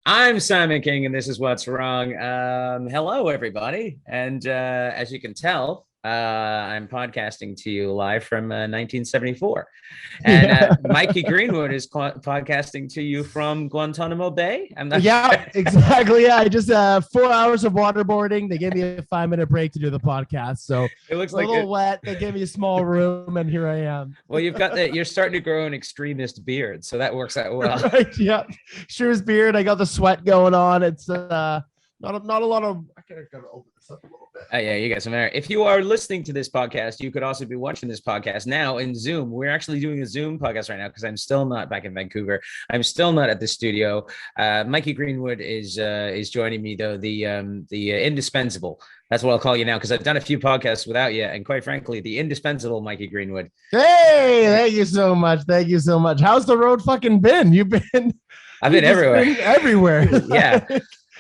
I'm Simon King, and this is What's Wrong. Hello, everybody. And as you can tell, I'm podcasting to you live from 1974. And Yeah. Mikey Greenwood is podcasting to you from Guantanamo Bay. I'm not Yeah, sure. exactly. Yeah, I just 4 hours of waterboarding. They gave me a 5 minute break to do the podcast. So It looks a like little it. wet. They gave me a small room, and here I am. Well, you've got that. You're starting to grow an extremist beard, so that works out well. Right. Yeah. Sure beard. I got the sweat going on. It's not a lot of I gotta open this up a little bit. Yeah, you got some air. If you are listening to this podcast, you could also be watching this podcast now in Zoom. We're actually doing a Zoom podcast right now because I'm still not back in Vancouver. I'm still not at the studio. Mikey Greenwood is joining me though. The indispensable. That's what I'll call you now because I've done a few podcasts without you, and quite frankly, the indispensable Mikey Greenwood. Hey, thank you so much. Thank you so much. How's the road fucking been? You've been I've you been just everywhere. been everywhere. Yeah,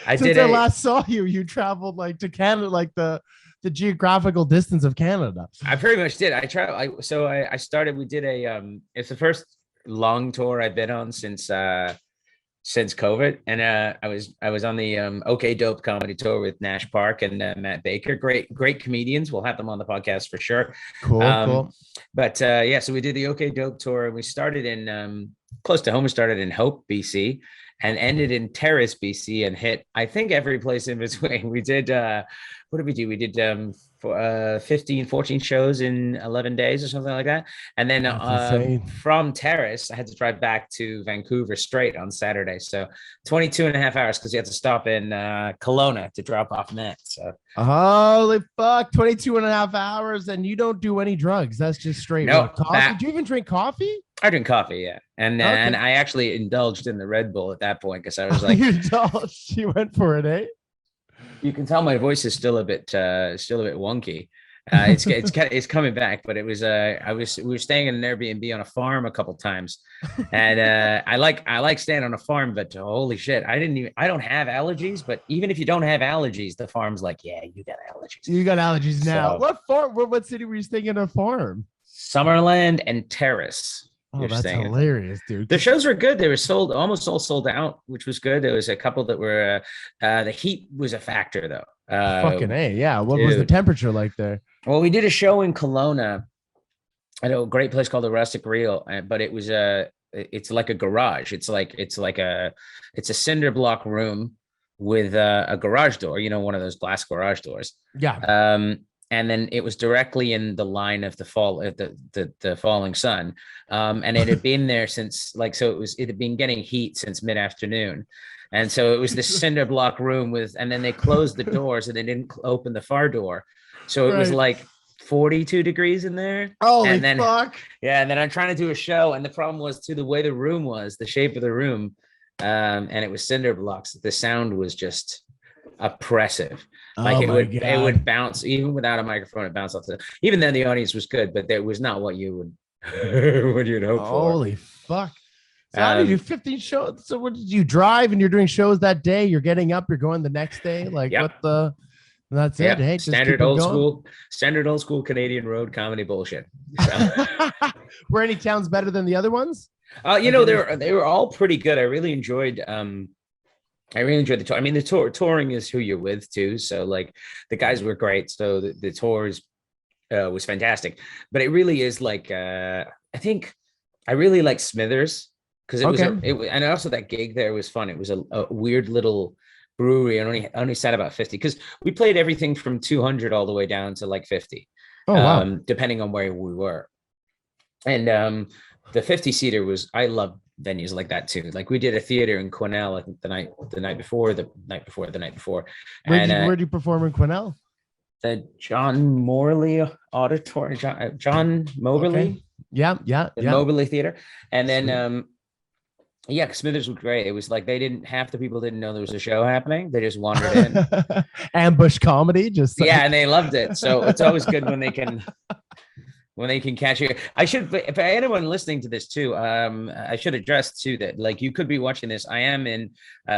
I Since did I a last saw you, you traveled like to Canada, like the geographical distance of Canada. I pretty much did. I started. We did a. It's the first long tour I've been on since COVID, and I was on the OK Dope comedy tour with Nash Park and Matt Baker. Great comedians. We'll have them on the podcast for sure. Cool, Um, cool. but yeah, so we did the OK Dope tour, and we started in close to home. We started in Hope, BC, and ended in Terrace, BC, and hit I think every place in between. We did. What did we do? We did for 15, 14 shows in 11 days or something like that. And then That's insane. from Terrace, I had to drive back to Vancouver straight on Saturday. So 22 and a half hours because you had to stop in Kelowna to drop off Matt. So Holy fuck, 22 and a half hours, and you don't do any drugs. That's just straight no, work. Coffee? Do you even drink coffee? I drink coffee, yeah. And Okay. I actually indulged in the Red Bull at that point because I was like, You indulged. You went for it, eh? you can tell my voice is still a bit wonky. It's coming back, but it was we were staying in an Airbnb on a farm a couple times, and I like staying on a farm, but holy shit, I don't have allergies, but even if you don't have allergies, the farm's like, yeah, you got allergies. You got allergies now. So What farm? What city were you staying in a farm? Summerland and Terrace, Oh, you're that's staying at. hilarious, dude. The shows were good. They were almost all sold out, which was good. There was a couple that were. The heat was a factor, though. Fucking A, yeah. What was the Dude. temperature like there? Well, we did a show in Kelowna at a great place called the Rustic Reel, but it's like a garage. It's a cinder block room with a garage door. You know, one of those glass garage doors. Yeah. And then it was directly in the line of the the falling sun, and it had been there since it had been getting heat since mid afternoon, and so it was this cinder block room and then they closed the doors and they didn't open the far door, so it was Right. like 42 degrees in there. Holy And then fuck. yeah, and then I'm trying to do a show, and the problem was too the way the room was, the shape of the room, and it was cinder blocks. The sound was just oppressive. Like Oh it my would it god. would bounce even without a microphone. It bounced off even then the audience was good, but that was not what you would what you'd hope for. Holy fuck. So how did you Um, 15 shows? So what did you drive and you're doing shows that day? You're getting up, you're going the next day. Like yeah, what the that's yeah. it. Hey, just keep on going. Standard old school Canadian road comedy bullshit. So Were any towns better than the other ones? you Like know, any they were all pretty good. I really enjoyed the tour. I mean, the touring is who you're with too. So like the guys were great. So the tours was fantastic. But it really is like I think I really like Smithers because Okay. and also that gig there was fun. It was a weird little brewery and only sat about 50 because we played everything from 200 all the way down to like 50, Oh wow. depending on where we were. And the 50 seater was, I love venues like that too. Like we did a theater in Quesnel, I think the night before, the night before, and Where do you perform in Quesnel? the John Morley Auditorium, John Okay. Moberly, Yeah, yeah, the yeah. Moberly Theater, and then Sweet. yeah, Smithers was great. It was like they didn't half the people didn't know there was a show happening. They just wandered in. Ambush comedy, just Yeah, like and they loved it. So it's always good when they can catch you. I should, if anyone listening to this too, I should address too that like you could be watching this. I am in,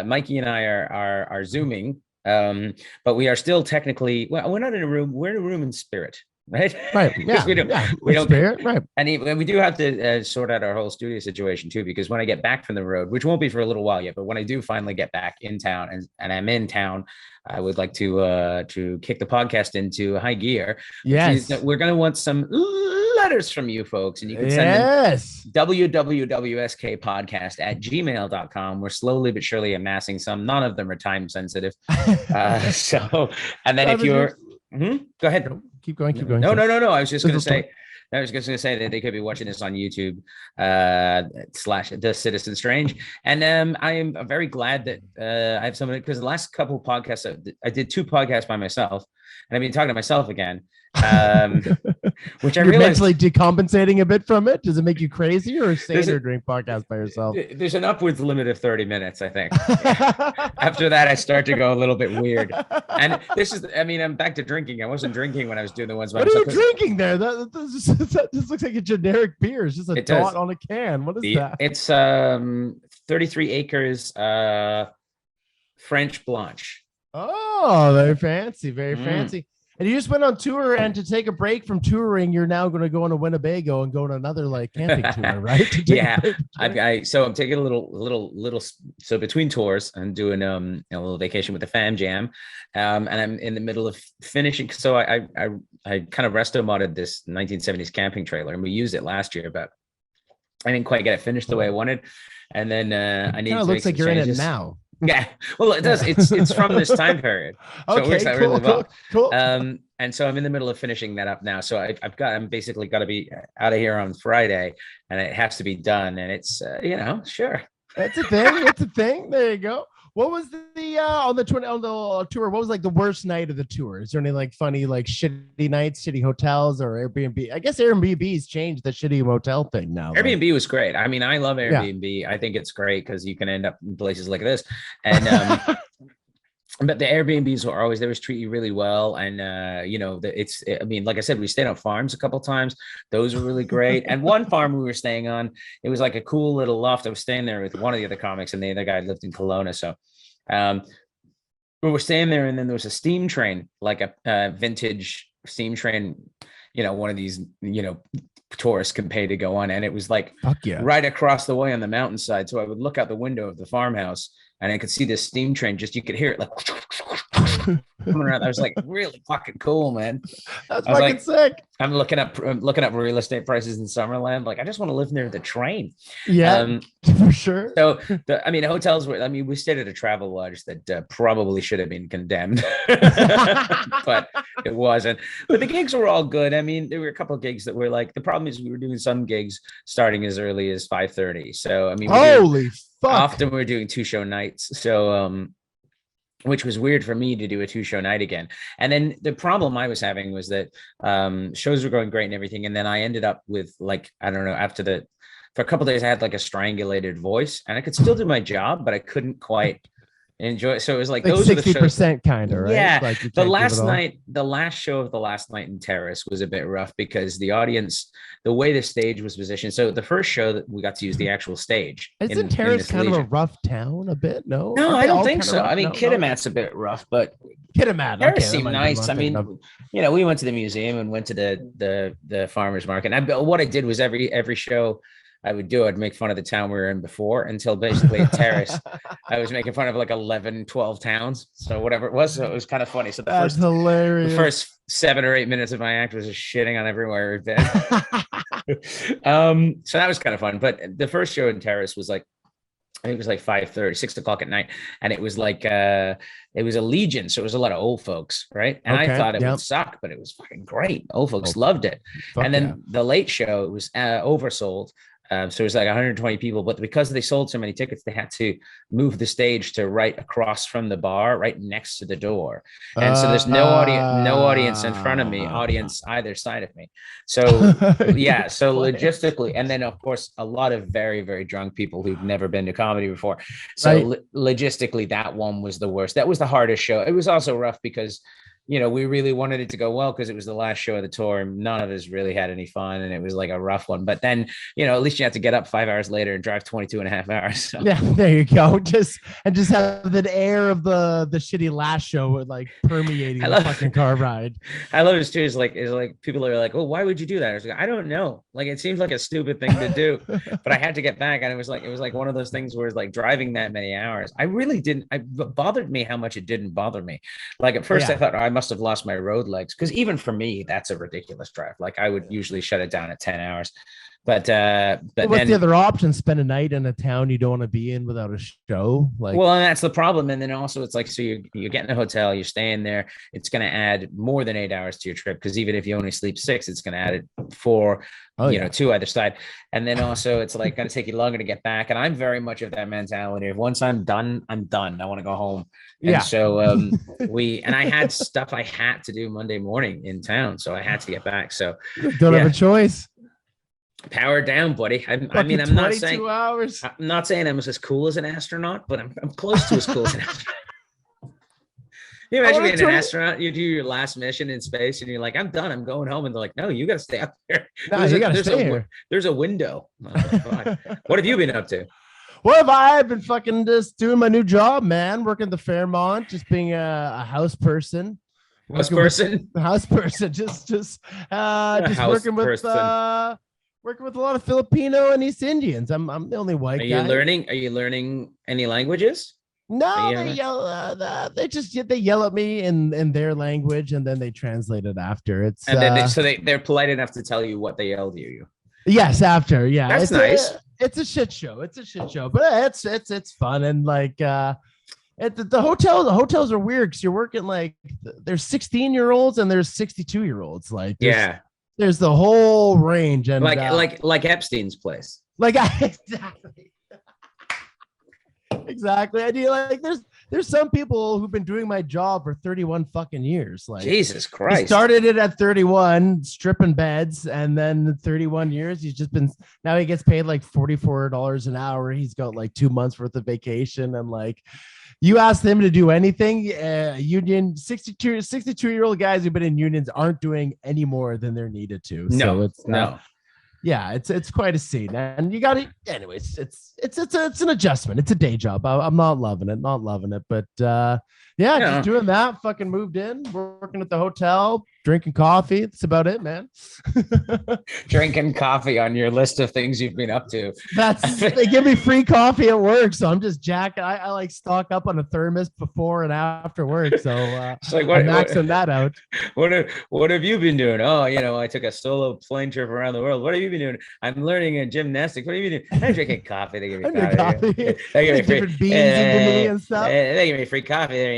Mikey and I are zooming, but we are still technically, well, we're not in a room. We're in a room in spirit. right? Right. Yeah. We don't, Yeah. we don't, Spirit. Right. and we do have to sort out our whole studio situation too, because when I get back from the road, which won't be for a little while yet, but when I do finally get back in town and I'm in town, I would like to kick the podcast into high gear. Yes. We're going to want some letters from you folks, and you can send yes. them www.skpodcast@gmail.com. We're slowly but surely amassing some. None of them are time sensitive. So, and then if you're, go ahead. Keep going. Keep going. No. I was just going to say, that they could be watching this on YouTube / The Citizen Strange. And I am very glad that I have somebody, because the last couple of podcasts, I did 2 podcasts by myself, and I've been talking to myself again, which I You're realized mentally decompensating a bit from it. Does it make you crazy or saner doing podcasts by yourself? There's an upwards limit of 30 minutes, I think. After that, I start to go a little bit weird. And this is, I mean, I'm back to drinking. I wasn't drinking when I was doing the ones by myself. What are you drinking there? That just looks like a generic beer. It's just a dot on a can. What is that? It's 33 acres French Blanche. Oh, very fancy. Very fancy. And you just went on tour, and to take a break from touring, you're now going to go on to Winnebago and go on another like camping tour, right? Yeah, so I'm taking a little. So between tours, I'm doing a little vacation with the Fam Jam, and I'm in the middle of finishing. So I kind of resto modded this 1970s camping trailer, and we used it last year, but I didn't quite get it finished the way I wanted. And then I need. Kind of looks like you're in it now. Yeah, well, it does. It's from this time period, so it works out really well. Cool. And so I'm in the middle of finishing that up now. So I'm basically got to be out of here on Friday, and it has to be done. And it's sure. That's a thing. It's a thing. There you go. What was the on the tour? What was like the worst night of the tour? Is there any like funny like shitty nights, shitty hotels, or Airbnb? I guess Airbnb's changed the shitty motel thing now. Airbnb was great. I mean, I love Airbnb. Yeah. I think it's great because you can end up in places like this, and but the Airbnbs were always, they always treat you really well. And, I mean, like I said, we stayed on farms a couple of times. Those were really great. And one farm we were staying on, it was like a cool little loft. I was staying there with one of the other comics, and the other guy lived in Kelowna. So we were staying there, and then there was a steam train, like a vintage steam train, one of these, tourists can pay to go on. And it was like right across the way on the mountainside. So I would look out the window of the farmhouse, and I could see this steam train, you could hear it like coming around. I was like, really fucking cool, man. That's fucking sick. I'm looking up real estate prices in Summerland. Like, I just want to live near the train. Yeah, for sure. So, hotels were, we stayed at a travel lodge that probably should have been condemned, but it wasn't. But the gigs were all good. I mean, there were a couple of gigs that were like, the problem is we were doing some gigs starting as early as 5:30. So, holy fuck. Often we're doing 2-show nights. So, which was weird for me to do a 2-show night again. And then the problem I was having was that shows were going great and everything. And then I ended up with like, I don't know, for a couple of days, I had like a strangulated voice, and I could still do my job, but I couldn't quite enjoy it. So it was like those 60% kind of, right? Yeah. Like the last show of the last night in Terrace was a bit rough because the audience, the way the stage was positioned. So the first show that we got to use the actual stage. Isn't Terrace kind of a rough town a bit? No, I don't think so. I mean, Kitimat's a bit rough, but Kitimat. Terrace seemed nice. I mean, we went to the museum and went to the farmer's market. And what I did was every show I'd make fun of the town we were in before, until basically at Terrace, I was making fun of like 11, 12 towns. So whatever it was. So it was kind of funny. So hilarious. The first 7 or 8 minutes of my act was just shitting on everywhere we've been. So that was kind of fun. But the first show in Terrace was like, I think it was like 5:30, 6 o'clock at night. And it was like, it was a Legion. So it was a lot of old folks. Right. And I thought it would suck, but it was fucking great. Old folks loved it. And then the late show, it was oversold. So it was like 120 people, but because they sold so many tickets, they had to move the stage to right across from the bar, right next to the door. And so there's no audience in front of me, audience either side of me. So yeah, so logistically, and then of course, a lot of very, very drunk people who've never been to comedy before. So logistically, that one was the worst. That was the hardest show. It was also rough because we really wanted it to go well because it was the last show of the tour and none of us really had any fun. And it was like a rough one. But then, at least you have to get up 5 hours later and drive 22 and a half hours. So. Yeah, there you go. Just have the air of the shitty last show with like permeating the fucking car ride. I love it too. Is like people are like, oh, why would you do that? I was like, I don't know. Like, it seems like a stupid thing to do, but I had to get back. And it was like one of those things where it's like driving that many hours. It bothered me how much it didn't bother me. Like at first I thought, I must have lost my road legs. Cause even for me, that's a ridiculous drive. Like I would usually shut it down at 10 hours. But what's the other option? Spend a night in a town you don't want to be in without a show. Like, well, and that's the problem. And then also it's like, so you're getting a hotel, you're staying there. It's going to add more than 8 hours to your trip. Cause even if you only sleep 6, it's going to add 4, 2 either side. And then also it's like going to take you longer to get back. And I'm very much of that mentality. If once I'm done, I'm done. I want to go home. And so I had stuff I had to do Monday morning in town. So I had to get back. So don't have a choice. Power down, buddy. I mean, I'm not saying hours. I'm not saying I'm as cool as an astronaut, but I'm close to as cool as an astronaut. You imagine being an astronaut, you do your last mission in space and you're like, I'm done, I'm going home. And they're like, no, you got to stay up there. No, you got to stay here. There's a window. Oh, what have you been up to? What have I been fucking just doing my new job, man? Working at the Fairmont, just being a house person. House person? Just working with a lot of Filipino and East Indians. I'm the only white guy. Are you learning any languages? No, they yell. They yell at me in their language, and then they translate it after. It's and then they're polite enough to tell you what they yelled you. Yes, after. Yeah, that's nice. It's a shit show. But it's fun and like at the hotels are weird because you're working like there's 16-year-olds and there's 62-year-olds. Like there's the whole range and like Epstein's place. Exactly. I do like there's some people who've been doing my job for 31 fucking years. Like Jesus Christ. He started it at 31, stripping beds, and then 31 years. Now he gets paid like $44 an hour. He's got like 2 months worth of vacation. And like you ask them to do anything, union 62-year-old guys who've been in unions aren't doing any more than they're needed to. No, so it's no. Yeah, it's quite a scene, and you got it. Anyways, it's an adjustment. It's a day job. I'm not loving it, but just doing that. Fucking moved in, working at the hotel, drinking coffee. That's about it, man. Drinking coffee on your list of things you've been up to. They give me free coffee at work, so I'm just jacking. I like stock up on a thermos before and after work, so it's like I'm maxing that out. What have you been doing? Oh, I took a solo plane trip around the world. What have you been doing? I'm learning in gymnastics. What have you been doing? I'm drinking coffee. They give me coffee. They give me free beans and stuff. They give me free coffee there,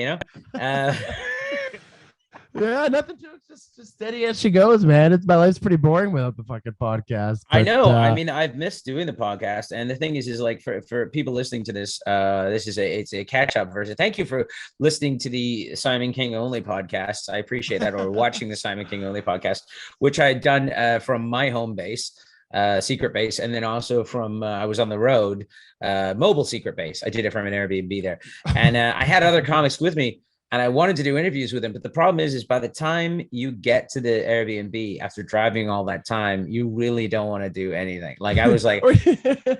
Yeah, nothing to it. Just steady as she goes, man. My life's pretty boring without the fucking podcast. But, I know. I mean, I've missed doing the podcast, and the thing is like for people listening to this, it's a catch up version. Thank you for listening to the Simon King Only podcast. I appreciate that, or watching the Simon King Only podcast, which I had done from my home base. Secret base, and then also from I was on the road, mobile secret base. I did it from an Airbnb there, and I had other comics with me, and I wanted to do interviews with them. But the problem is by the time you get to the Airbnb after driving all that time, you really don't want to do anything. Like I was like, I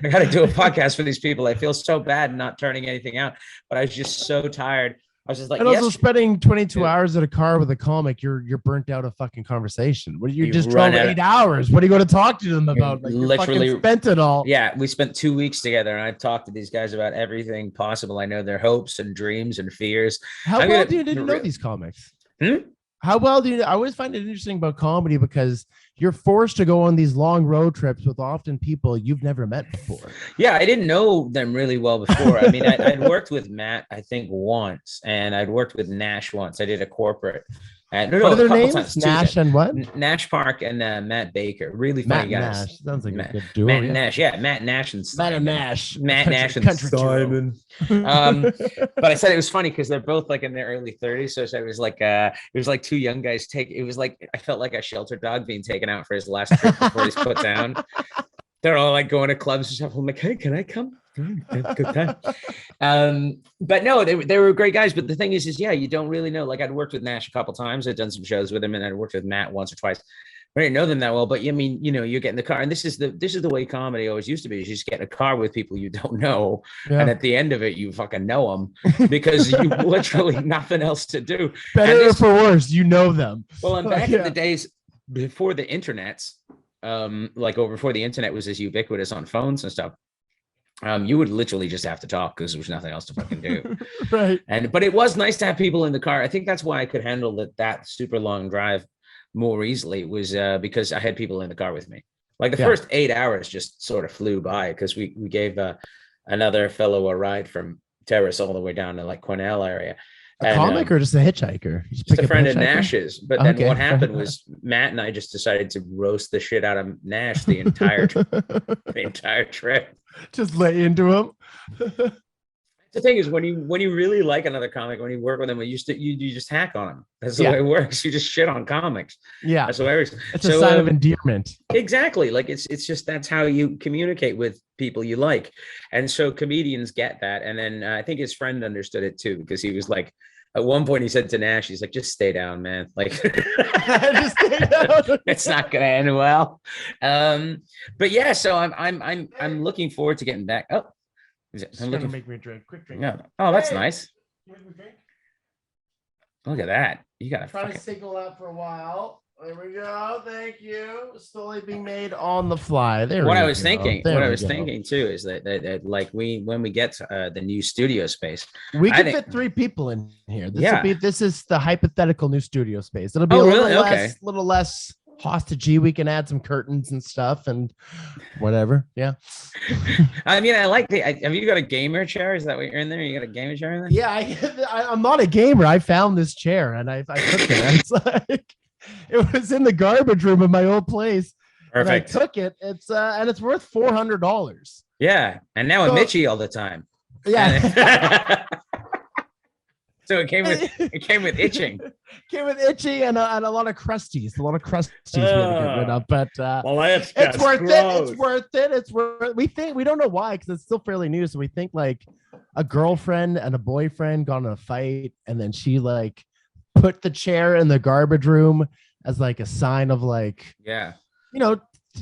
got to do a podcast for these people. I feel so bad not turning anything out, but I was just so tired. I was just like, and also spending 22 hours at a car with a comic, you're burnt out of fucking conversation. What you just drove 8 hours? What are you going to talk to them about? Like, literally spent it all. Yeah, we spent 2 weeks together, and I've talked to these guys about everything possible. I know their hopes and dreams and fears. How well do you know these comics? How well do you? I always find it interesting about comedy because you're forced to go on these long road trips with often people you've never met before. Yeah, I didn't know them really well before. I mean, I'd worked with Matt, I think, once, and I'd worked with Nash once. I did a corporate. What are their names? Nash and what? Nash Park and Matt Baker. Really funny guys. Nash. Sounds like a good duo. Matt and Nash. Yeah, Matt Nash and Simon. Matt Nash and Simon. But I said it was funny because they're both like in their early 30s. So it was like two young guys it was like I felt like a shelter dog being taken out for his last trip before he's put down. They're all like going to clubs and stuff. I'm like, hey, can I come Good time. But no, they were great guys. But the thing is yeah, you don't really know. Like I'd worked with Nash a couple times. I'd done some shows with him, and I'd worked with Matt once or twice. I didn't know them that well, but I mean, you get in the car, and this is the way comedy always used to be. You just get in a car with people you don't know, and at the end of it, you fucking know them because you literally nothing else to do. Better or for worse, you know them. Well, and back in the days before the internets, before the internet was as ubiquitous on phones and stuff. You would literally just have to talk because there was nothing else to fucking do. Right. But it was nice to have people in the car. I think that's why I could handle that super long drive more easily was because I had people in the car with me. Like the first 8 hours just sort of flew by because we gave another fellow a ride from Terrace all the way down to like Cornell area. A comic or just a hitchhip? Just a friend of Nash's. But then what happened was Matt and I just decided to roast the shit out of Nash the entire trip. Just lay into him. The thing is, when you really like another comic, when you work with them, you just hack on them. That's the way it works. You just shit on comics. Yeah, that's the way it works. It's a sign of endearment. Exactly. Like it's just that's how you communicate with people you like, and so comedians get that. And then I think his friend understood it too because he was like, at one point he said to Nash, he's like, "Just stay down, man. Like, just stay down. It's not gonna end well." But yeah, so I'm looking forward to getting back. Oh. I'm looking to make me a drink. Quick drink. Yeah. Oh, that's nice. Look at that. You got trying to signal out for a while. There we go. Thank you. Slowly being made on the fly. What I was thinking too is that like when we get the new studio space, we can fit 3 people in here. This is the hypothetical new studio space. It'll be a little less hostagey. We can add some curtains and stuff and whatever. Yeah. I mean, I like have you got a gamer chair? Is that what you're in there? You got a gamer chair in there? Yeah, I'm not a gamer. I found this chair and I took it. It's like it was in the garbage room of my old place. Perfect. And I took it. It's and it's worth $400. Yeah, and now I'm itchy all the time. Yeah. So it came with itching. Came with itchy and a lot of crusties. A lot of crusties we had to get rid of. But it's worth it. It's worth it. It's worth. We don't know why because it's still fairly new. So we think like a girlfriend and a boyfriend got in a fight, and then she like put the chair in the garbage room as like a sign of like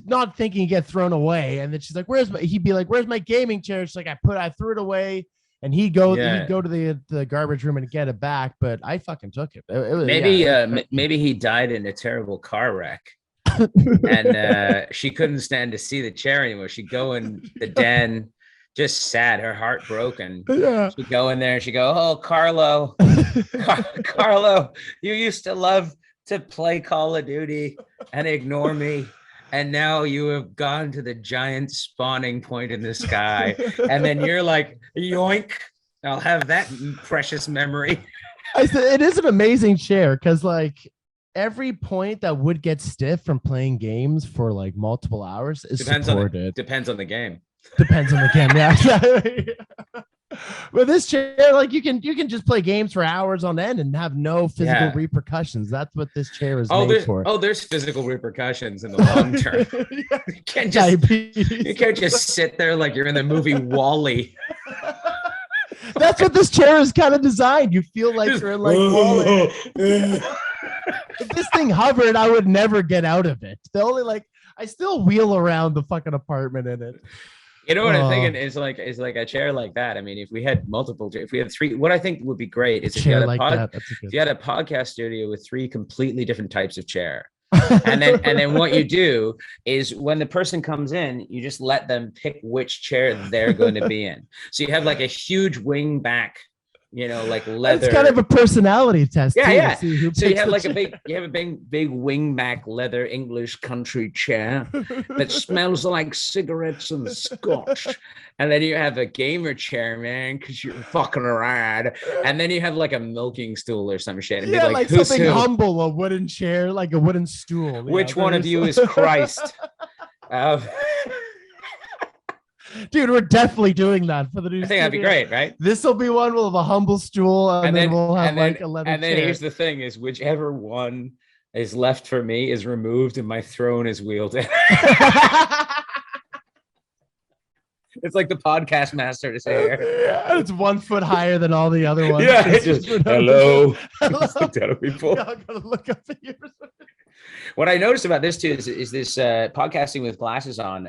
not thinking it get thrown away. And then she's like, he'd be like, "Where's my gaming chair?" She's like, I threw it away. And he'd go to the garbage room and get it back, but I fucking took it. Maybe he died in a terrible car wreck, and she couldn't stand to see the chair anymore. She'd go in the den, just sad, her heart broken. Yeah. She'd go in there and she'd go, "Oh, Carlo, Carlo, you used to love to play Call of Duty and ignore me. And now you have gone to the giant spawning point in the sky." And then you're like, yoink, I'll have that precious memory. I said, it is an amazing chair because like every point that would get stiff from playing games for like multiple hours is supported. Depends on the game. Depends on the game. Yeah. With this chair, like you can just play games for hours on end and have no physical repercussions. That's what this chair is made for. Oh, there's physical repercussions in the long term. You can't just sit there like you're in the movie WALL-E. That's what this chair is kind of designed. You feel like you're in like WALL-E. If this thing hovered, I would never get out of it. The only I still wheel around the fucking apartment in it. You know what I'm thinking is like a chair like that. I mean, if we had 3, what I think would be great is if you had a podcast studio with 3 completely different types of chair. and then what you do is when the person comes in, you just let them pick which chair they're going to be in. So you have like a huge wing back, like leather. It's kind of a personality test. Yeah, too, yeah. So you have like a big wing back leather English country chair that smells like cigarettes and scotch. And then you have a gamer chair, man, because you're fucking rad. And then you have like a milking stool or some shit. And like something humble, a wooden chair, like a wooden stool. Which one of you is Christ? Dude, we're definitely doing that for the new. I think that'd be great, right? This will be one. We'll have a humble stool, and then we'll have like a leather chair. And then here's the thing: is whichever one is left for me is removed, and my throne is wielded. It's like the podcast master is here. Yeah, it's 1 foot higher than all the other ones. Yeah, just hello. Hello. Just looked at people. Yeah, I gotta look up at you. What I noticed about this too is this podcasting with glasses on.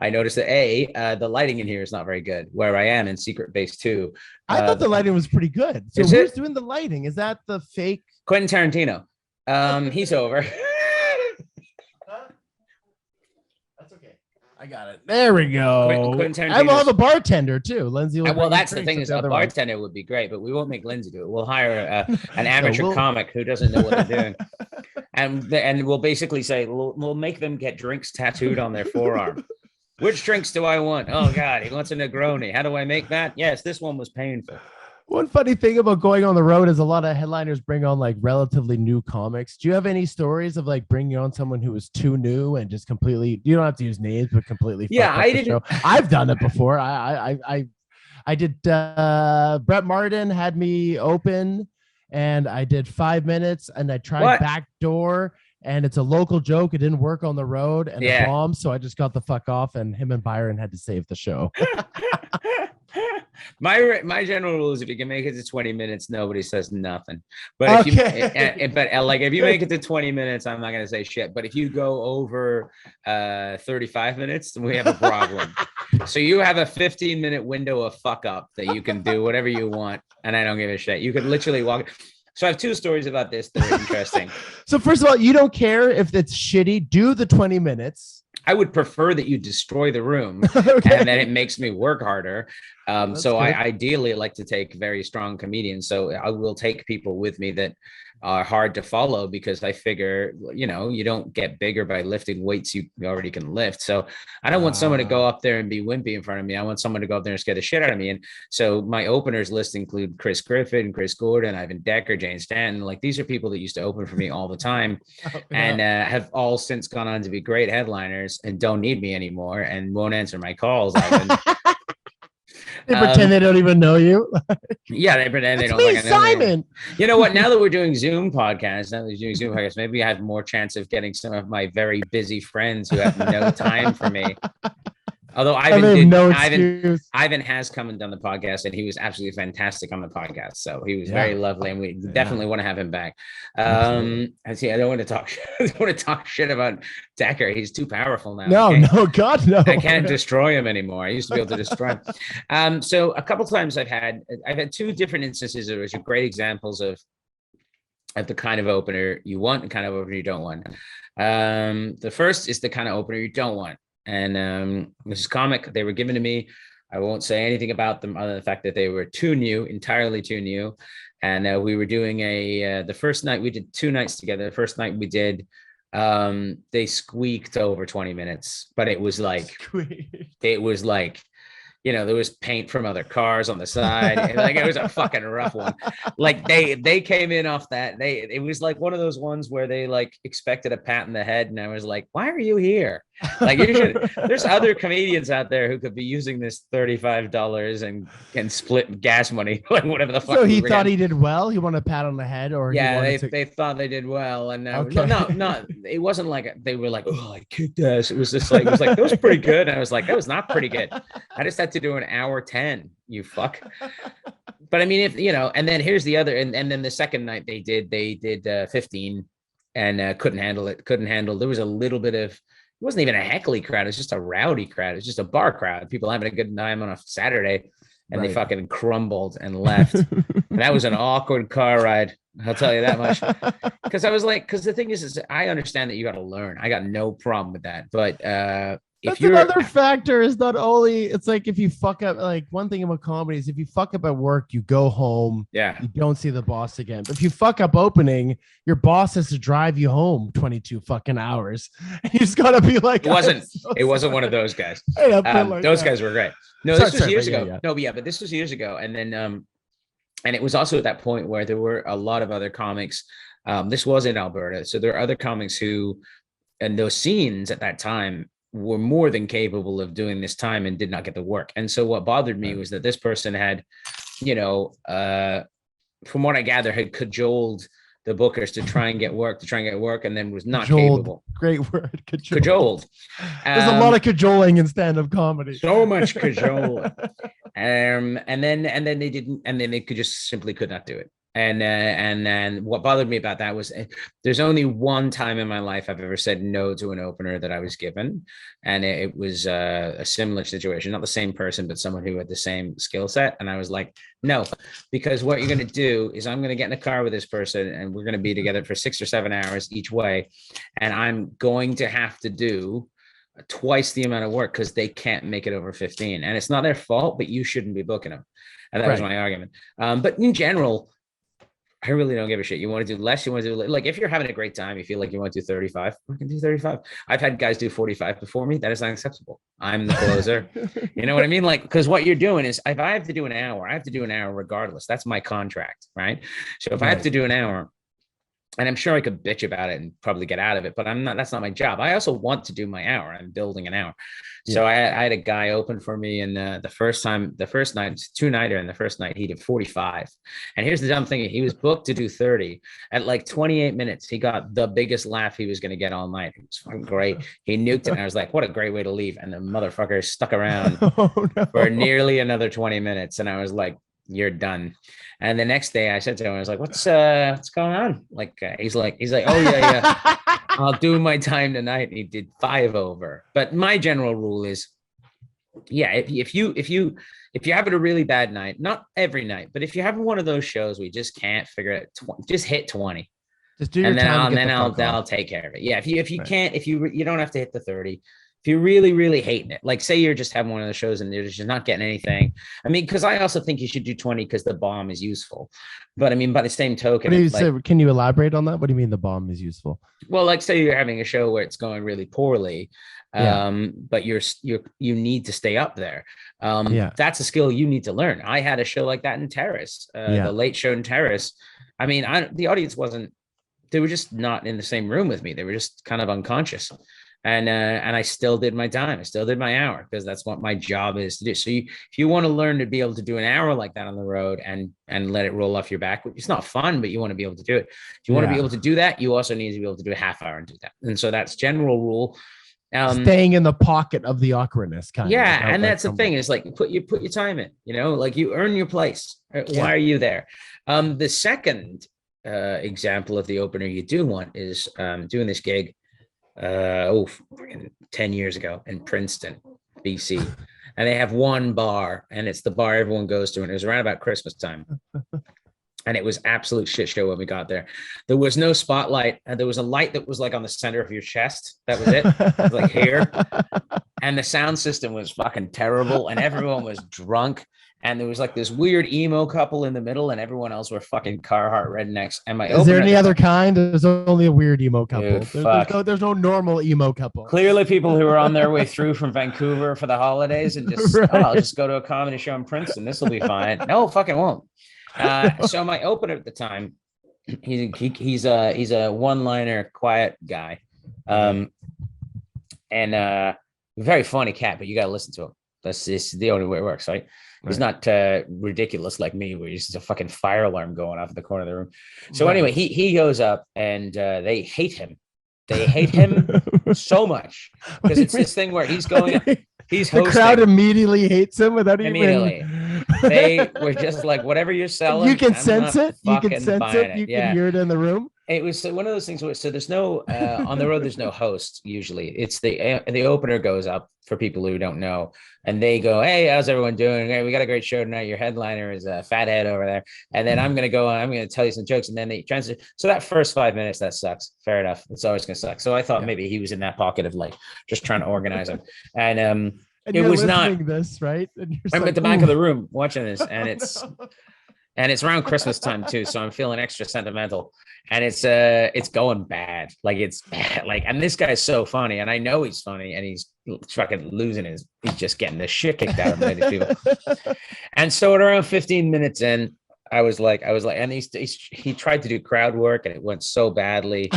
I noticed that the lighting in here is not very good where I am in Secret Base 2. I thought the lighting was pretty good. So who's doing the lighting? Is that the fake Quentin Tarantino? He's over. That's okay. I got it. There we go. I love a bartender too. Lindsay. Well, that's the thing is a bartender would be great, but we won't make Lindsay do it. We'll hire an amateur comic who doesn't know what they're doing. And we'll basically say, we'll make them get drinks tattooed on their forearm. Which drinks do I want? Oh, God, he wants a Negroni. How do I make that? Yes, this one was painful. One funny thing about going on the road is a lot of headliners bring on like relatively new comics. Do you have any stories of like bringing on someone who was too new and just completely, you don't have to use names, but completely. Yeah, I didn't. I've done it before. I did. Brett Martin had me open and I did 5 minutes and I tried backdoor and it's a local joke. It didn't work on the road and it bombed. So I just got the fuck off and him and Byron had to save the show. My general rule is if you can make it to 20 minutes, nobody says nothing. But if you make it to 20 minutes, I'm not going to say shit. But if you go over 35 minutes, then we have a problem. So you have a 15-minute window of fuck up that you can do whatever you want. And I don't give a shit. You could literally walk. So I have 2 stories about this that are interesting. So first of all, you don't care if it's shitty. Do the 20 minutes. I would prefer that you destroy the room and then it makes me work harder. So I ideally like to take very strong comedians. So I will take people with me that are hard to follow because I figure, you don't get bigger by lifting weights you already can lift. So I don't want someone to go up there and be wimpy in front of me. I want someone to go up there and scare the shit out of me. And so my openers list include Chris Griffin, Chris Gordon, Ivan Decker, Jane Stanton. Like these are people that used to open for me all the time and have all since gone on to be great headliners and don't need me anymore and won't answer my calls. They pretend they don't even know you. Yeah, they pretend they don't. Like Simon. You know what? Now that we're doing Zoom podcasts, maybe I have more chance of getting some of my very busy friends who have no time for me. Although Ivan has come and done the podcast, and he was absolutely fantastic on the podcast. So he was very lovely, and we definitely want to have him back. I don't want to talk. I don't want to talk shit about Decker. He's too powerful now. No, God, no. I can't destroy him anymore. I used to be able to destroy him. So a couple times I've had 2 different instances which are great examples of the kind of opener you want and kind of opener you don't want. The first is the kind of opener you don't want. And this is comic. They were given to me. I won't say anything about them other than the fact that they were entirely too new. And we were doing the first night we did 2 nights together. The first night we did, they squeaked over 20 minutes, but it was like, there was paint from other cars on the side. And it was a fucking rough one. Like they came in off that. It was like one of those ones where they like expected a pat in the head. And I was like, why are you here? Like there's other comedians out there who could be using this $35 and can split gas money, like whatever the fuck. So he thought he did well. He wanted a pat on the head, or they thought they did well, and no, it wasn't like they were like, oh, I kicked ass. It was just like that was pretty good. And I was like, that was not pretty good. I just had to do an hour 10. You fuck. But I mean, if and then here's the other, and then the second night they did 15, and couldn't handle it. There was a little bit of. It wasn't even a heckly crowd. It's just a rowdy crowd. It's just a bar crowd. People having a good time on a Saturday, and they fucking crumbled and left. And that was an awkward car ride. I'll tell you that much. Because the thing is I understand that you got to learn. I got no problem with that. But that's another factor is not only it's like if you fuck up, like one thing about comedy is if you fuck up at work, you go home. Yeah. You don't see the boss again. But if you fuck up opening, your boss has to drive you home 22 fucking hours. And you just gotta be like, it wasn't one of those guys. Those guys were great. No, this was years ago. No, but this was years ago. And then and it was also at that point where there were a lot of other comics. This was in Alberta. So there are other comics who, and those scenes at that time were more than capable of doing this time and did not get the work. And so what bothered me was that this person had, from what I gather, had cajoled the bookers to try and get work, and then was not Cajoled. capable. Great word. Cajoled. There's a lot of cajoling in stand-up comedy. So much cajoling. And then they didn't, and then they could not do it. And then what bothered me about that was there's only one time in my life I've ever said no to an opener that I was given. And it was a similar situation, not the same person, but someone who had the same skill set. And I was like, no, because what you're going to do is I'm going to get in a car with this person and we're going to be together for 6 or 7 hours each way. And I'm going to have to do twice the amount of work because they can't make it over 15. And it's not their fault, but you shouldn't be booking them. And that was my argument. But in general, I really don't give a shit. You want to do less, you want to do like if you're having a great time, you feel like you want to do 35, we can do 35. I've had guys do 45 before me. That is unacceptable. I'm the closer. You know what I mean? Like, because what you're doing is if I have to do an hour, I have to do an hour regardless. That's my contract, right? So if I have to do an hour, and I'm sure I could bitch about it and probably get out of it, but that's not my job. I also want to do my hour. I'm building an hour. So I had a guy open for me, and the first night, 2-nighter, and the first night he did 45. And here's the dumb thing. He was booked to do 30 at like 28 minutes. He got the biggest laugh he was going to get all night. It was fucking great. He nuked it. And I was like, what a great way to leave. And the motherfucker stuck around for nearly another 20 minutes. And I was like, you're done. And the next day I said to him, I was like, what's going on? Like, he's like, oh yeah. I'll do my time tonight. And he did 5 over. But my general rule is, yeah, if you're having a really bad night, not every night, but if you're having one of those shows we just can't figure it, just hit 20. Just do your time. And then I'll take care of it. Yeah. If you can't, if you don't have to hit the 30. If you're really, really hating it, like say you're just having one of the shows and you're just not getting anything. I mean, because I also think you should do 20 because the bomb is useful. But I mean, by the same token, can you elaborate on that? What do you mean the bomb is useful? Well, like say you're having a show where it's going really poorly, but you need to stay up there. That's a skill you need to learn. I had a show like that in Terrace, the late show in Terrace. I mean, the audience they were just not in the same room with me. They were just kind of unconscious. And I still did my time. I still did my hour because that's what my job is to do. So if you want to learn to be able to do an hour like that on the road and let it roll off your back, it's not fun, but you want to be able to do it. If you want to be able to do that, you also need to be able to do a half hour and do that. And so that's general rule. Staying in the pocket of the awkwardness kind of. Yeah. And that's the thing is like, put your time in, like you earn your place. Why are you there? The second example of the opener you do want is doing this gig 10 years ago in Princeton, BC. And they have one bar, and it's the bar everyone goes to. And it was around about Christmas time. And it was absolute shit show when we got there. There was no spotlight. And there was a light that was like on the center of your chest. That was it. It was like here. And the sound system was fucking terrible. And everyone was drunk. And there was like this weird emo couple in the middle, and everyone else were fucking Carhartt rednecks. And is there any other kind? There's only a weird emo couple. Dude, there's no normal emo couple. Clearly, people who are on their way through from Vancouver for the holidays and just, I'll just go to a comedy show in Princeton. This will be fine. No, fucking won't. So my opener at the time, he's a one-liner, quiet guy, and very funny cat. But you got to listen to him. That's the only way it works, right? He's not ridiculous like me, where he's just a fucking fire alarm going off in the corner of the room. So anyway, he goes up and they hate him. They hate him so much because it's this thing where he's going. He's hosting. The crowd immediately hates him without immediately. They were just like, whatever you're selling, you can sense it. You can sense it. You can hear it in the room. It was one of those things where, so there's no on the road, there's no host usually. It's the opener goes up for people who don't know, and they go, hey, how's everyone doing? Hey, we got a great show tonight. Your headliner is a fathead over there, and then I'm gonna go on. I'm gonna tell you some jokes, and then they transition. So that first 5 minutes, that sucks. Fair enough. It's always gonna suck. So I thought maybe he was in that pocket of like just trying to organize them, and it was not this right. I'm at the back of the room watching this, and it's around Christmas time too, so I'm feeling extra sentimental. And it's going bad. Like it's bad. Like, and this guy's so funny, and I know he's funny, and he's fucking he's just getting the shit kicked out of him by these people. And so at around 15 minutes in, I was like, and he tried to do crowd work, and it went so badly.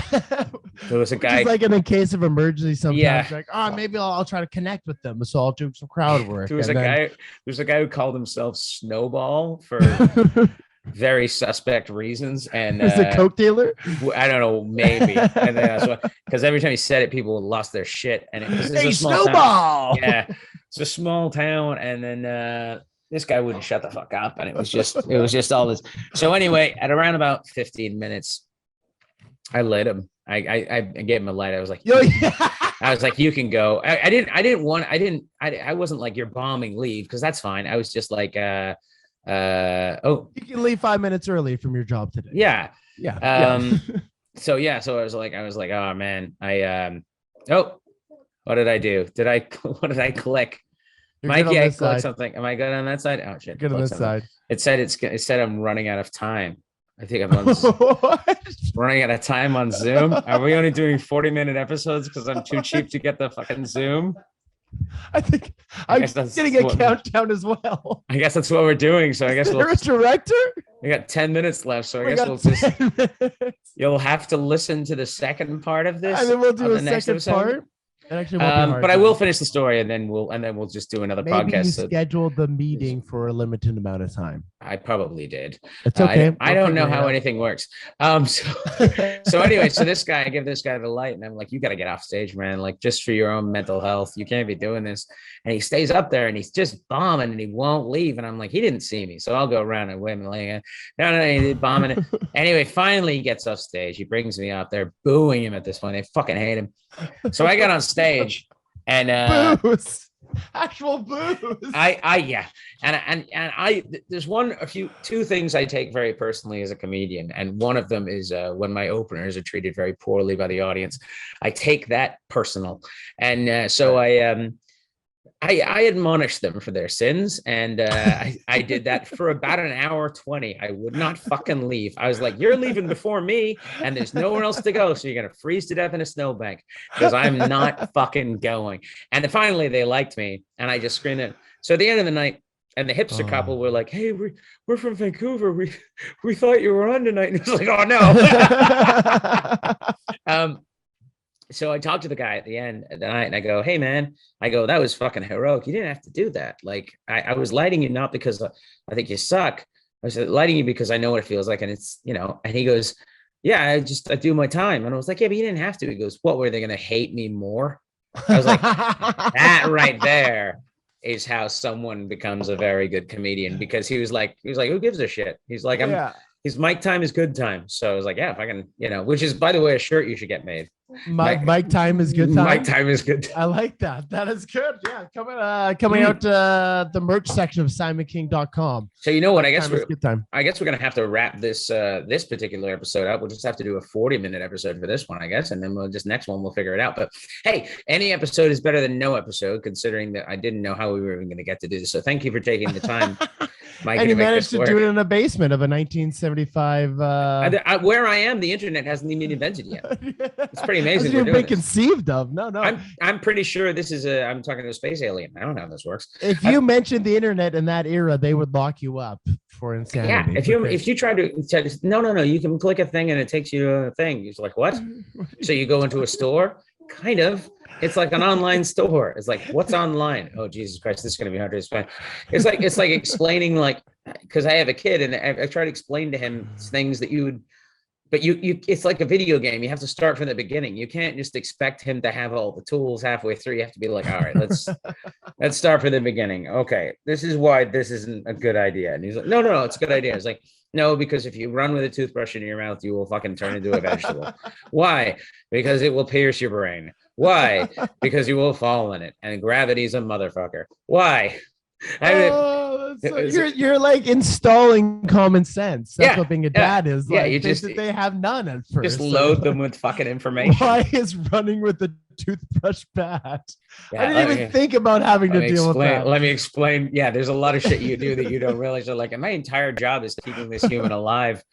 There was a guy, like in a case of emergency, sometimes like, maybe I'll try to connect with them, so I'll do some crowd work. There was a guy who called himself Snowball for very suspect reasons. And Is a coke dealer? I don't know, maybe. And that's why, because every time he said it, people lost their shit. And it's Hey, a small Snowball! town. Yeah, it's a small town. And then this guy wouldn't shut the fuck up, and it was just all this. So anyway, at around about 15 minutes, I lit him. I gave him a light. I was like, Yo, yeah. I was like, you can go. I wasn't like, you're bombing, leave, because that's fine. I was just like, oh, You can leave 5 minutes early from your job today. yeah. Yeah. So I was like, oh man, oh, what did I do? What did I click? You're Mikey, I clicked something. Am I good on that side? Oh shit. Good on this side. It said I'm running out of time. I think I'm running out of time on Zoom. Are we only doing 40-minute episodes because I'm too cheap to get the fucking Zoom? I think I'm getting a countdown as well. I guess that's what we're doing. So I guess we're a director. We got 10 minutes left. So I guess we'll just, you'll have to listen to the second part of this. And then we'll do a second part. Actually, but I will finish the story, and then we'll just do another podcast. You scheduled the meeting for a limited amount of time. I probably did. It's okay. I don't know how anything works. So anyway, so I give this guy the light, and I'm like, you got to get off stage, man. Like, just for your own mental health, you can't be doing this. And he stays up there, and he's just bombing, and he won't leave. And I'm like, he didn't see me, so I'll go around and wait. Like, no, he's bombing it. Anyway, finally he gets off stage. He brings me out there, booing him at this point. They fucking hate him. So I got on stage, and booze. Actual booze. Yeah. And there's two things I take very personally as a comedian. And one of them is when my openers are treated very poorly by the audience. I take that personal. And so I admonish them for their sins. And I did that for about an hour 20. I would not fucking leave. I was like, you're leaving before me, and there's nowhere else to go. So you're going to freeze to death in a snowbank, because I'm not fucking going. And then finally they liked me, and I just screamed it. So at the end of the night, and the hipster couple were like, hey, we're from Vancouver. We thought you were on tonight. And it was like, oh no. So I talked to the guy at the end of the night, and I go, hey man, that was fucking heroic. You didn't have to do that. Like, I was lighting you not because I think you suck. I was lighting you because I know what it feels like. And it's, and he goes, yeah, I do my time. And I was like, yeah, but you didn't have to. He goes, what, were they going to hate me more? I was like, that right there is how someone becomes a very good comedian, because he was like, who gives a shit? He's like, his mic time is good time. So I was like, yeah, if I can, which is, by the way, a shirt you should get made. Mic time is good time. Mic time is good time. I like that. That is good. Yeah, coming out the merch section of simonking.com. So you know what? I guess we're gonna have to wrap this this particular episode up. We'll just have to do a 40-minute episode for this one, I guess, and then next one we'll figure it out. But hey, any episode is better than no episode, considering that I didn't know how we were even going to get to do this. So thank you for taking the time. Mike, and you managed to do it in a basement of a 1975. Where I am, the internet hasn't even been invented yet. It's pretty amazing. You've been conceived of. No. I'm pretty sure this is I'm talking to a space alien. I don't know how this works. If you mentioned the internet in that era, they would lock you up for insanity. Yeah. If you try to no, you can click a thing and it takes you to a thing. You're like, what? So you go into a store, kind of. It's like an online store. It's like, what's online? Oh, Jesus Christ, this is going to be hard to explain. It's like explaining, like, because I have a kid, and I try to explain to him things that but it's like a video game. You have to start from the beginning. You can't just expect him to have all the tools halfway through. You have to be like, all right, let's start from the beginning. Okay, this is why this isn't a good idea. And he's like, no, it's a good idea. It's like, no, because if you run with a toothbrush in your mouth, you will fucking turn into a vegetable. Why? Because it will pierce your brain. Why? Because you will fall in it, and gravity's a motherfucker. Why? You're like installing common sense. That's what being a dad is. Like, they have none at first. Just load them with fucking information. Why is running with the toothbrush bad? I didn't even think about having to deal with that. Let me explain. Yeah, there's a lot of shit you do that you don't realize. You're like, and my entire job is keeping this human alive,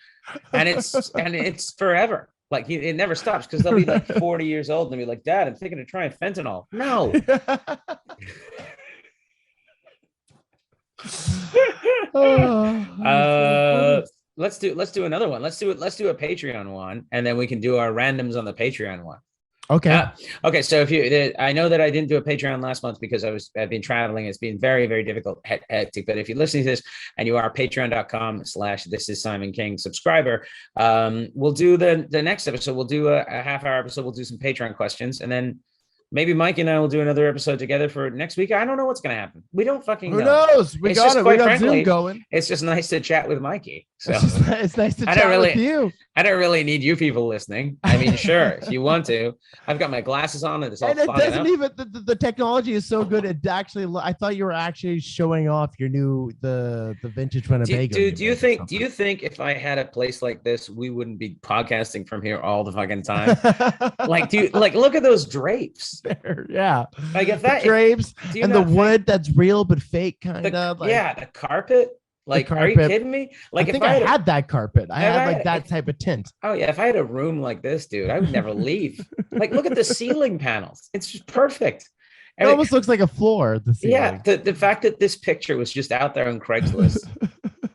and it's forever. Like, it never stops, because they'll be like 40 years old and they'll be like, Dad, I'm thinking of trying fentanyl. No. Let's do another one. Let's do a Patreon one, and then we can do our randoms on the Patreon one. Okay. Okay. So I know that I didn't do a Patreon last month because I've been traveling. It's been very, very difficult, hectic. But if you're listening to this and you are patreon.com/This Is Simon King subscriber, we'll do the next episode. We'll do a half-hour episode. We'll do some Patreon questions, and then maybe Mike and I will do another episode together for next week. I don't know what's going to happen. We don't fucking know. Who knows? We got it. We got Zoom going. It's just nice to chat with Mikey. So it's nice to chat with you. I don't really need you people listening. I mean, sure, if you want to. I've got my glasses on and it's all and it fun doesn't even the technology is so good. It actually, I thought you were actually showing off your new the vintage Winnebago. Do you think if I had a place like this, we wouldn't be podcasting from here all the fucking time? Look at those drapes. Yeah, like if that drapes and the wood that's real but fake, kind of. The carpet. Like, are you kidding me? Like, I think I had that carpet. I had like that type of tint. Oh yeah, if I had a room like this, dude, I would never leave. Like, look at the ceiling panels. It's just perfect. It almost looks like a floor. The ceiling. Yeah, the fact that this picture was just out there on Craigslist,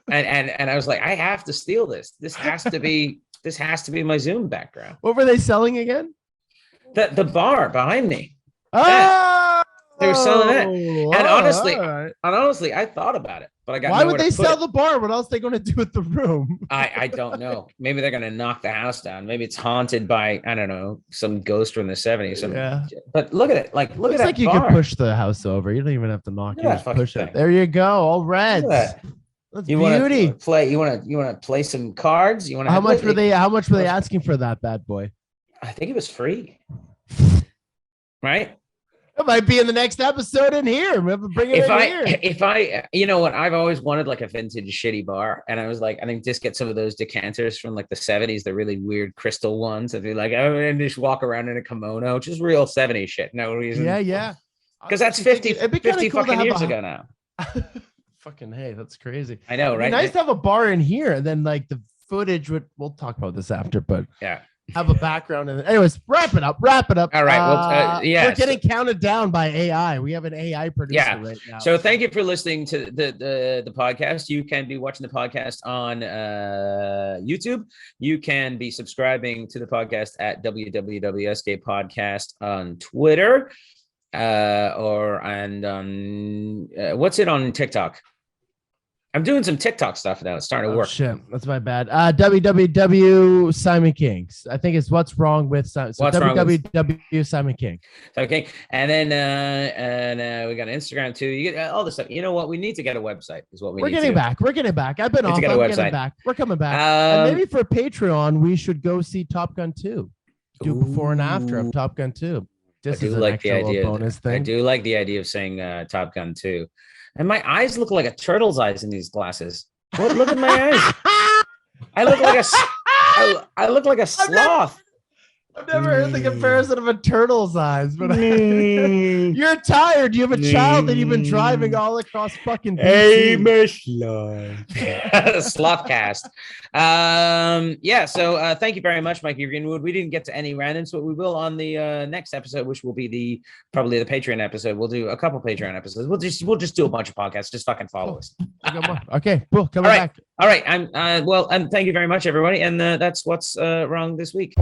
and I was like, I have to steal this. This has to be my Zoom background. What were they selling again? The bar behind me. Oh, they were selling that. And honestly, I thought about it. But I got Why would they sell the bar? What else are they going to do with the room? I don't know. Maybe they're going to knock the house down. Maybe it's haunted by, I don't know, some ghost from the 70s. Yeah. But look at it. Look at that like you can push the house over. You don't even have to knock it. Just push it. There you go. All reds. That's beauty. You want to play some cards? You want to How much were they asking for that bad boy? I think it was free. Right? It might be in the next episode in here. We have to bring it here. If I, you know what, I've always wanted like a vintage shitty bar, and I was like, I think just get some of those decanters from like the 70s, the really weird crystal ones. I'd be like, and just walk around in a kimono, just real 70s shit. No reason. Yeah. Because that's 50 fucking years ago now. Fucking hey, that's crazy. I know, right? Nice to have a bar in here, and then like the footage we'll talk about this after, but yeah. Have a background in it. Anyways, wrap it up. All right. We're getting counted down by AI. We have an AI producer right now. So thank you for listening to the podcast. You can be watching the podcast on YouTube. You can be subscribing to the podcast at www.sk podcast on Twitter and on what's it on TikTok? I'm doing some TikTok stuff now. It's starting to work. Shit, that's my bad. www. Simon King. I think it's what's wrong with Simon. So www. Simon King. Okay, and then we got Instagram too. You get all this stuff. You know what? We need to get a website. Is what we're getting back. We're getting back. I've been off. We're getting back. We're coming back. And maybe for Patreon, we should go see Top Gun 2. Do before and after of Top Gun 2. This is like the idea. Bonus thing. I do like the idea of saying Top Gun 2. And my eyes look like a turtle's eyes in these glasses. Look at my eyes. I look like a sloth. I've never heard the comparison of a turtle's eyeyes, but you're tired. You have a child and you've been driving all across fucking Slothcast. So thank you very much, Mikey Greenwood. We didn't get to any randoms, but we will on the next episode, which will be probably the Patreon episode. We'll do a couple Patreon episodes. We'll just do a bunch of podcasts. Just fucking follow us. Okay, cool. Coming back. All right. And thank you very much, everybody. And that's what's wrong this week.